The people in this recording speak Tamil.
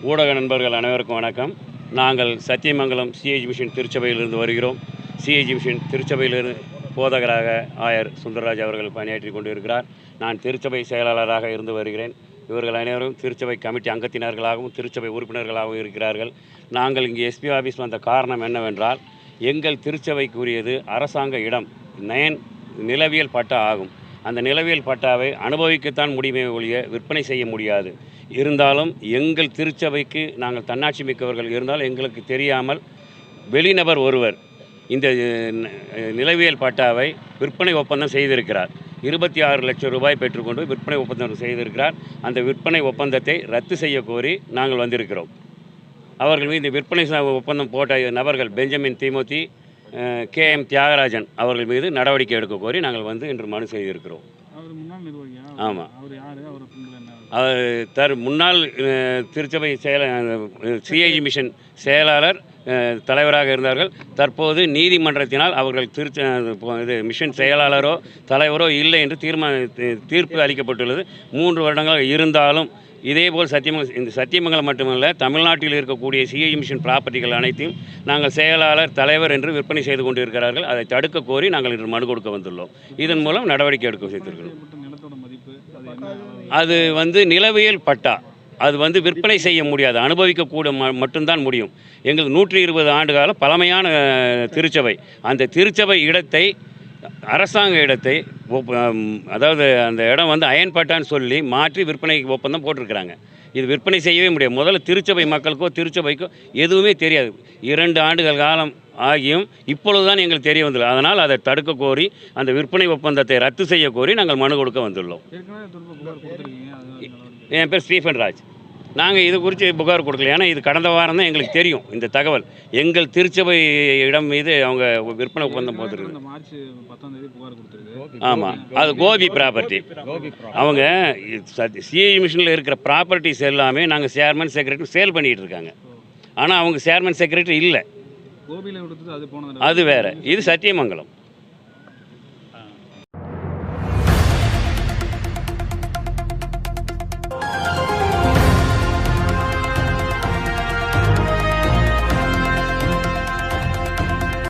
ஊடக நண்பர்கள் அனைவருக்கும் வணக்கம். நாங்கள் சத்தியமங்கலம் சிஏஜி மிஷன் திருச்சபையிலிருந்து வருகிறோம். சிஏஜி மிஷன் திருச்சபையிலிருந்து போதகராக ஆயர் சுந்தரராஜ் அவர்கள் பணியாற்றி கொண்டிருக்கிறார். நான் திருச்சபை செயலாளராக இருந்து வருகிறேன். இவர்கள் அனைவரும் திருச்சபை கமிட்டி அங்கத்தினர்களாகவும் திருச்சபை உறுப்பினர்களாகவும் இருக்கிறார்கள். நாங்கள் இங்கே எஸ்பி ஆஃபீஸ் வந்த காரணம் என்னவென்றால், எங்கள் திருச்சபைக்குரியது அரசாங்க இடம், நிலவியல் பட்டா ஆகும். அந்த நிலவியல் பட்டாவை அனுபவிக்கத்தான் முடியுமே ஒழிய விற்பனை செய்ய முடியாது. இருந்தாலும் எங்கள் திருச்சபைக்கு நாங்கள் தன்னாட்சி மிக்கவர்கள் இருந்தால் எங்களுக்கு தெரியாமல் வெளிநபர் ஒருவர் இந்த நிலவியல் பட்டாவை விற்பனை ஒப்பந்தம் செய்திருக்கிறார். 26 லட்சம் ரூபாய் பெற்றுக்கொண்டு விற்பனை ஒப்பந்தம் செய்திருக்கிறார். அந்த விற்பனை ஒப்பந்தத்தை ரத்து செய்ய கோரி நாங்கள் வந்திருக்கிறோம். அவர்கள் மீது விற்பனை ஒப்பந்தம் போட்ட நபர்கள் பெஞ்சமின் தீமோத்தி, KM தியாகராஜன் அவர்கள் மீது நடவடிக்கை எடுக்க கோரி நாங்கள் வந்து இன்று மனு செய்திருக்கிறோம். ஆமாம், அவர் முன்னாள் திருச்சபை சிஏஜி மிஷன் செயலாளர் தலைவராக இருந்தார்கள். தற்போது நீதிமன்றத்தினால் அவர்கள் மிஷன் செயலாளரோ தலைவரோ இல்லை என்று தீர்ப்பு அளிக்கப்பட்டுள்ளது. 3 வருடங்களாக இருந்தாலும் இதேபோல் இந்த சத்தியமங்கலம் மட்டுமல்ல, தமிழ்நாட்டில் இருக்கக்கூடிய சிஏஜி மிஷன் ப்ராப்பர்ட்டிகள் அனைத்தையும் நாங்கள் செயலாளர் தலைவர் என்று விற்பனை செய்து கொண்டிருக்கிறார்கள். அதை தடுக்க கோரி நாங்கள் இன்று மனு கொடுக்க வந்துள்ளோம். இதன் மூலம் நடவடிக்கை எடுக்க செய்திருக்கிறோம். அது நிலவியல் பட்டா, அது விற்பனை செய்ய முடியாது, அனுபவிக்கக்கூட மட்டும்தான் முடியும். எங்களுக்கு 120 ஆண்டு கால பழமையான திருச்சபை. அந்த திருச்சபை இடத்தை, அரசாங்க இடத்தை, அதாவது அந்த இடம் அயன் பட்டான்னு சொல்லி மாற்றி விற்பனை ஒப்பந்தம் போட்டிருக்கிறாங்க. இது விற்பனை செய்யவே முடியாது. முதல்ல திருச்சபை மக்களுக்கோ திருச்சபைக்கோ எதுவுமே தெரியாது. 2 ஆண்டுகள் காலம் ஆகியும் இப்பொழுதுதான் எங்களுக்கு தெரிய வந்துள்ளது. அதனால் அதை தடுக்க கோரி அந்த விற்பனை ஒப்பந்தத்தை ரத்து செய்ய கோரி நாங்கள் மனு கொடுக்க வந்துள்ளோம். என் பேர் ஸ்டீஃபன் ராஜ். நாங்கள் இது குறித்து புகார் கொடுக்கல. ஏன்னா இது கடந்த வாரம் தான் எங்களுக்கு தெரியும் இந்த தகவல். எங்கள் திருச்சபை இடம் மீது அவங்க விற்பனை ஒப்பந்தம் போட்டுருக்கு. ஆமாம், அது கோபி ப்ராப்பர்ட்டி. அவங்க சிஏஜி மிஷனில் இருக்கிற ப்ராப்பர்ட்டிஸ் எல்லாமே நாங்கள் சேர்மன் செக்ரட்டரி சேல் பண்ணிகிட்டு இருக்காங்க. ஆனால் அவங்க சேர்மன் செக்ரட்டரி இல்லை, அது வேறு. இது சத்தியமங்கலம்.